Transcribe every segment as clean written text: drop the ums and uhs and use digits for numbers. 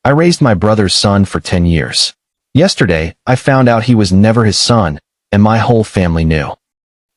I raised my brother's son for 10 years. Yesterday, I found out he was never his son, and my whole family knew.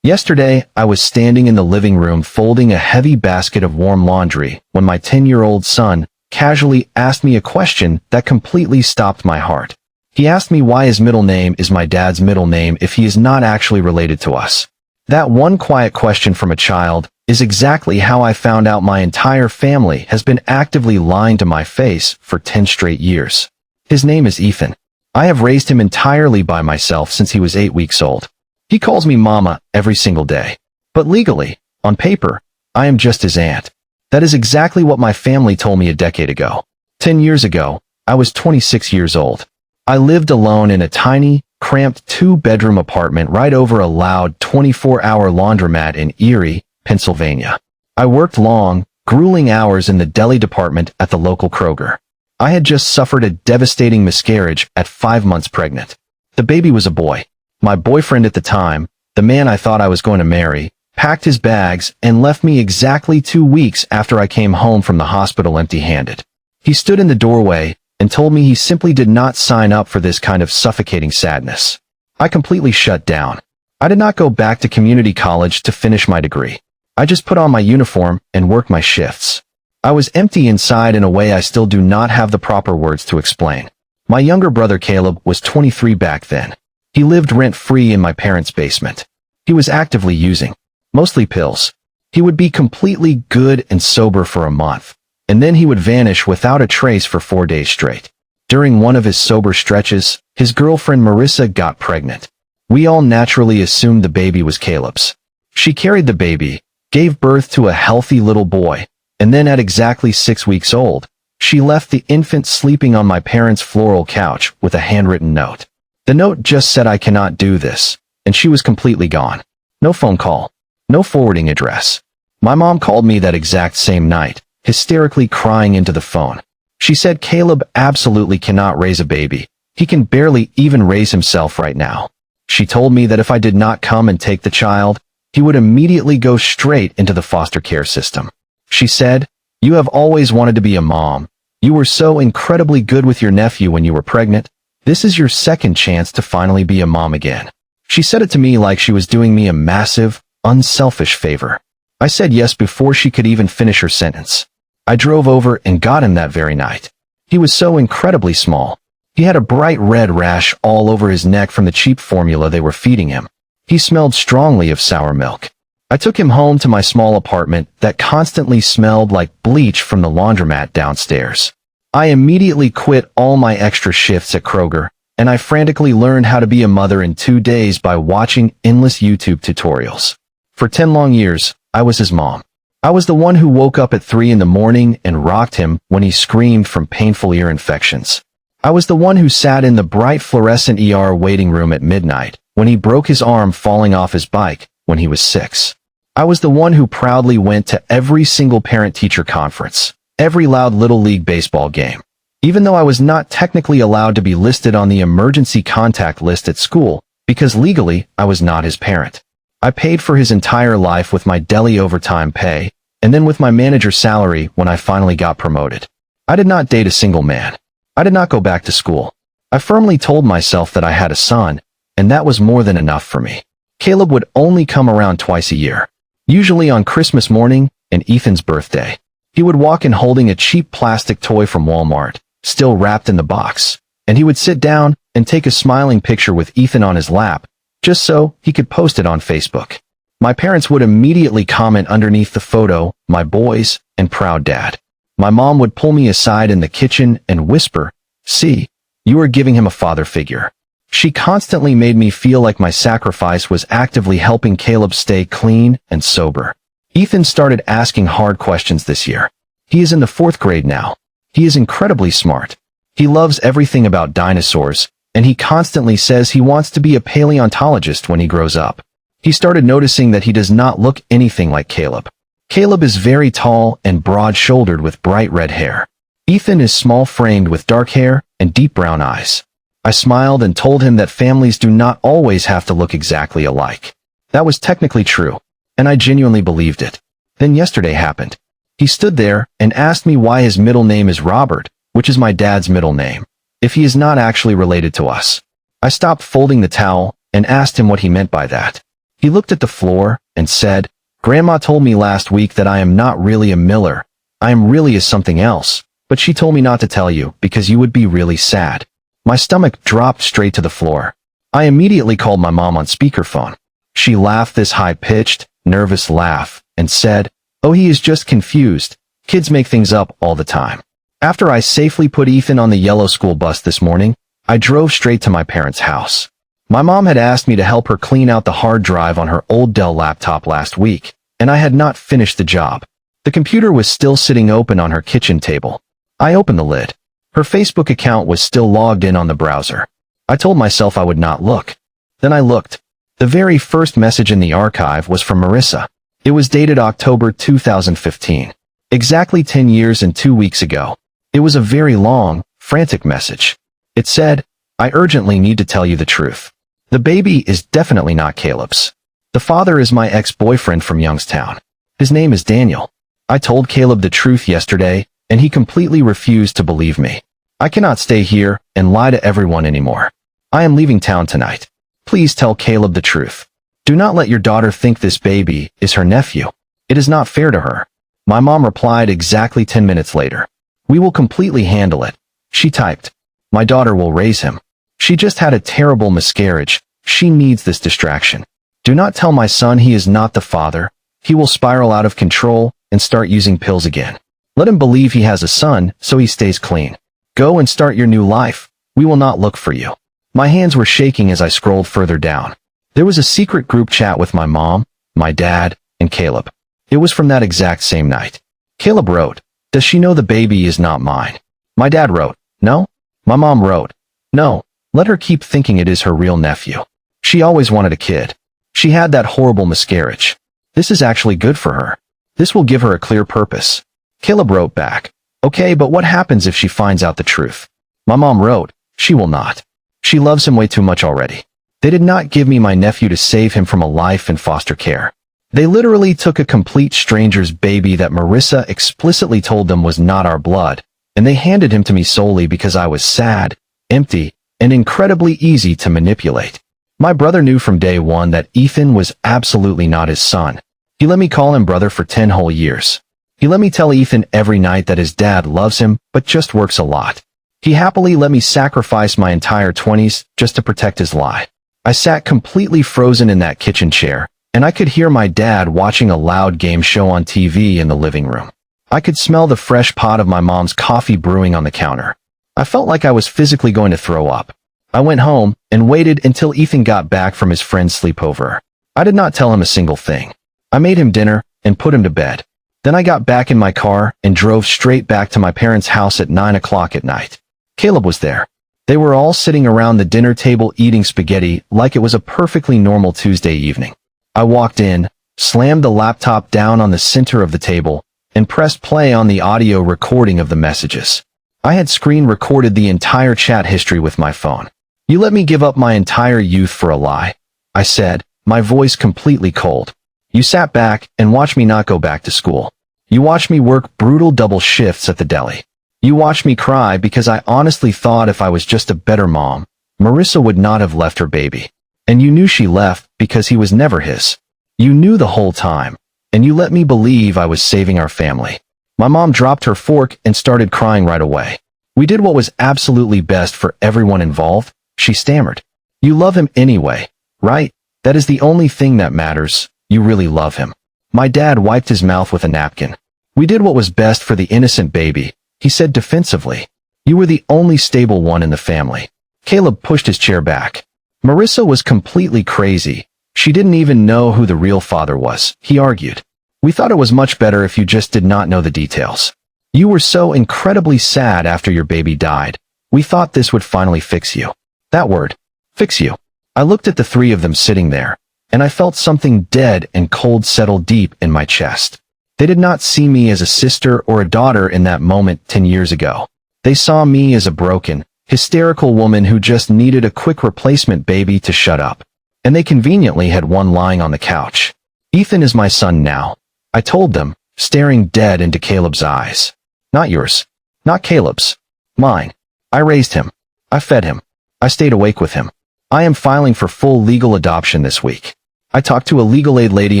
Yesterday, I was standing in the living room folding a heavy basket of warm laundry when my 10-year-old son casually asked me a question that completely stopped my heart. He asked me why his middle name is my dad's middle name if he is not actually related to us. That one quiet question from a child is exactly how I found out my entire family has been actively lying to my face for 10 straight years. His name is Ethan. I have raised him entirely by myself since he was 8 weeks old. He calls me Mama every single day. But legally, on paper, I am just his aunt. That is exactly what my family told me a decade ago. 10 years ago, I was 26 years old. I lived alone in a tiny, cramped 2-bedroom apartment right over a loud 24-hour laundromat in Erie, Pennsylvania. I worked long, grueling hours in the deli department at the local Kroger. I had just suffered a devastating miscarriage at 5 months pregnant. The baby was a boy. My boyfriend at the time, the man I thought I was going to marry, packed his bags and left me exactly 2 weeks after I came home from the hospital empty-handed. He stood in the doorway and told me he simply did not sign up for this kind of suffocating sadness. I completely shut down. I did not go back to community college to finish my degree. I just put on my uniform and worked my shifts. I was empty inside in a way I still do not have the proper words to explain. My younger brother Caleb was 23 back then. He lived rent-free in my parents' basement. He was actively using, mostly pills. He would be completely good and sober for a month, and then he would vanish without a trace for 4 days straight. During one of his sober stretches, his girlfriend Marissa got pregnant. We all naturally assumed the baby was Caleb's. She carried the baby, gave birth to a healthy little boy, and then at exactly 6 weeks old, she left the infant sleeping on my parents' floral couch with a handwritten note. The note just said I cannot do this, and she was completely gone. No phone call, no forwarding address. My mom called me that exact same night, hysterically crying into the phone. She said Caleb absolutely cannot raise a baby. He can barely even raise himself right now. She told me that if I did not come and take the child, he would immediately go straight into the foster care system. She said, "You have always wanted to be a mom. You were so incredibly good with your nephew when you were pregnant. This is your second chance to finally be a mom again." She said it to me like she was doing me a massive, unselfish favor. I said yes before she could even finish her sentence. I drove over and got him that very night. He was so incredibly small. He had a bright red rash all over his neck from the cheap formula they were feeding him. He smelled strongly of sour milk. I took him home to my small apartment that constantly smelled like bleach from the laundromat downstairs. I immediately quit all my extra shifts at Kroger, and I frantically learned how to be a mother in 2 days by watching endless YouTube tutorials. For 10 long years, I was his mom. I was the one who woke up at 3 in the morning and rocked him when he screamed from painful ear infections. I was the one who sat in the bright fluorescent ER waiting room at midnight when he broke his arm falling off his bike when he was 6. I was the one who proudly went to every single parent-teacher conference, every loud Little League baseball game. Even though I was not technically allowed to be listed on the emergency contact list at school, because legally I was not his parent. I paid for his entire life with my deli overtime pay, and then with my manager's salary when I finally got promoted. I did not date a single man. I did not go back to school. I firmly told myself that I had a son, and that was more than enough for me. Caleb would only come around twice a year, usually on Christmas morning and Ethan's birthday. He would walk in holding a cheap plastic toy from Walmart, still wrapped in the box, and he would sit down and take a smiling picture with Ethan on his lap, just so he could post it on Facebook. My parents would immediately comment underneath the photo, "My boys," and "Proud Dad." My mom would pull me aside in the kitchen and whisper, "See, you are giving him a father figure." She constantly made me feel like my sacrifice was actively helping Caleb stay clean and sober. Ethan started asking hard questions this year. He is in the 4th grade now. He is incredibly smart. He loves everything about dinosaurs, and he constantly says he wants to be a paleontologist when he grows up. He started noticing that he does not look anything like Caleb. Caleb is very tall and broad-shouldered with bright red hair. Ethan is small-framed with dark hair and deep brown eyes. I smiled and told him that families do not always have to look exactly alike. That was technically true, and I genuinely believed it. Then yesterday happened. He stood there and asked me why his middle name is Robert, which is my dad's middle name, if he is not actually related to us. I stopped folding the towel and asked him what he meant by that. He looked at the floor and said, "Grandma told me last week that I am not really a Miller. I am really a something else, but she told me not to tell you because you would be really sad." My stomach dropped straight to the floor. I immediately called my mom on speakerphone. She laughed this high-pitched, nervous laugh and said, "Oh, he is just confused. Kids make things up all the time." After I safely put Ethan on the yellow school bus this morning, I drove straight to my parents' house. My mom had asked me to help her clean out the hard drive on her old Dell laptop last week, and I had not finished the job. The computer was still sitting open on her kitchen table. I opened the lid. Her Facebook account was still logged in on the browser. I told myself I would not look. Then I looked. The very first message in the archive was from Marissa. It was dated October 2015. Exactly 10 years and 2 weeks ago. It was a very long, frantic message. It said, "I urgently need to tell you the truth. The baby is definitely not Caleb's. The father is my ex-boyfriend from Youngstown. His name is Daniel. I told Caleb the truth yesterday, and he completely refused to believe me. I cannot stay here and lie to everyone anymore. I am leaving town tonight. Please tell Caleb the truth. Do not let your daughter think this baby is her nephew. It is not fair to her." My mom replied exactly 10 minutes later. "We will completely handle it." She typed, "My daughter will raise him. She just had a terrible miscarriage. She needs this distraction. Do not tell my son he is not the father. He will spiral out of control and start using pills again. Let him believe he has a son so he stays clean. Go and start your new life. We will not look for you." My hands were shaking as I scrolled further down. There was a secret group chat with my mom, my dad, and Caleb. It was from that exact same night. Caleb wrote, "Does she know the baby is not mine?" My dad wrote, "No." My mom wrote, "No. Let her keep thinking it is her real nephew. She always wanted a kid. She had that horrible miscarriage. This is actually good for her. This will give her a clear purpose." Caleb wrote back, "Okay, but what happens if she finds out the truth?" My mom wrote, "She will not. She loves him way too much already. They did not give me my nephew to save him from a life in foster care. They literally took a complete stranger's baby that Marissa explicitly told them was not our blood, and they handed him to me solely because I was sad, empty, and incredibly easy to manipulate. My brother knew from day one that Ethan was absolutely not his son. He let me call him brother for 10 whole years. He let me tell Ethan every night that his dad loves him but just works a lot. He happily let me sacrifice my entire 20s just to protect his lie. I sat completely frozen in that kitchen chair, and I could hear my dad watching a loud game show on TV in the living room. I could smell the fresh pot of my mom's coffee brewing on the counter. I felt like I was physically going to throw up. I went home and waited until Ethan got back from his friend's sleepover. I did not tell him a single thing. I made him dinner and put him to bed. Then I got back in my car and drove straight back to my parents' house at 9 o'clock at night. Caleb was there. They were all sitting around the dinner table eating spaghetti like it was a perfectly normal Tuesday evening. I walked in, slammed the laptop down on the center of the table, and pressed play on the audio recording of the messages. I had screen recorded the entire chat history with my phone. "You let me give up my entire youth for a lie," I said, my voice completely cold. "You sat back and watched me not go back to school. You watched me work brutal double shifts at the deli. You watched me cry because I honestly thought if I was just a better mom, Marissa would not have left her baby. And you knew she left because he was never his. You knew the whole time, and you let me believe I was saving our family." My mom dropped her fork and started crying right away. "We did what was absolutely best for everyone involved," she stammered. "You love him anyway, right? That is the only thing that matters. You really love him." My dad wiped his mouth with a napkin. "We did what was best for the innocent baby," he said defensively. "You were the only stable one in the family." Caleb pushed his chair back. "Marissa was completely crazy. She didn't even know who the real father was," he argued. "We thought it was much better if you just did not know the details. You were so incredibly sad after your baby died. We thought this would finally fix you." That word, fix you. I looked at the three of them sitting there, and I felt something dead and cold settle deep in my chest. They did not see me as a sister or a daughter in that moment 10 years ago. They saw me as a broken, hysterical woman who just needed a quick replacement baby to shut up. And they conveniently had one lying on the couch. "Ethan is my son now," I told them, staring dead into Caleb's eyes. "Not yours. Not Caleb's. Mine. I raised him. I fed him. I stayed awake with him. I am filing for full legal adoption this week. I talked to a legal aid lady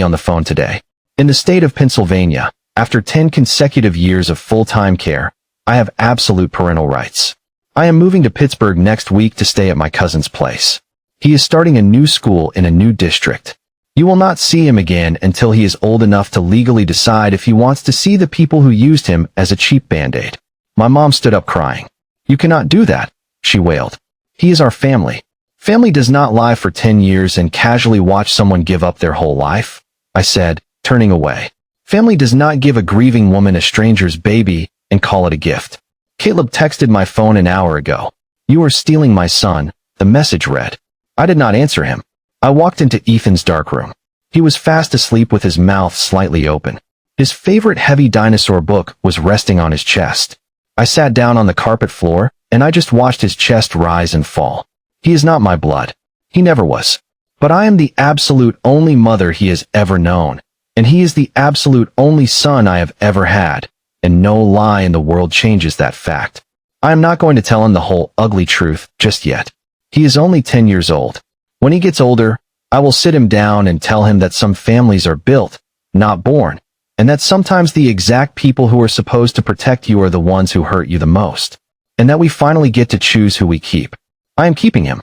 on the phone today. In the state of Pennsylvania, after 10 consecutive years of full-time care, I have absolute parental rights. I am moving to Pittsburgh next week to stay at my cousin's place. He is starting a new school in a new district. You will not see him again until he is old enough to legally decide if he wants to see the people who used him as a cheap band-aid. My mom stood up crying. You cannot do that, she wailed. He is our family. Family does not lie for 10 years and casually watch someone give up their whole life, I said, turning away. Family does not give a grieving woman a stranger's baby and call it a gift. Caleb texted my phone an hour ago. You are stealing my son, the message read. I did not answer him. I walked into Ethan's dark room. He was fast asleep with his mouth slightly open. His favorite heavy dinosaur book was resting on his chest. I sat down on the carpet floor, and I just watched his chest rise and fall. He is not my blood. He never was. But I am the absolute only mother he has ever known, and he is the absolute only son I have ever had, and no lie in the world changes that fact. I am not going to tell him the whole ugly truth just yet. He is only 10 years old. When he gets older, I will sit him down and tell him that some families are built, not born, and that sometimes the exact people who are supposed to protect you are the ones who hurt you the most, and that we finally get to choose who we keep. I am keeping him.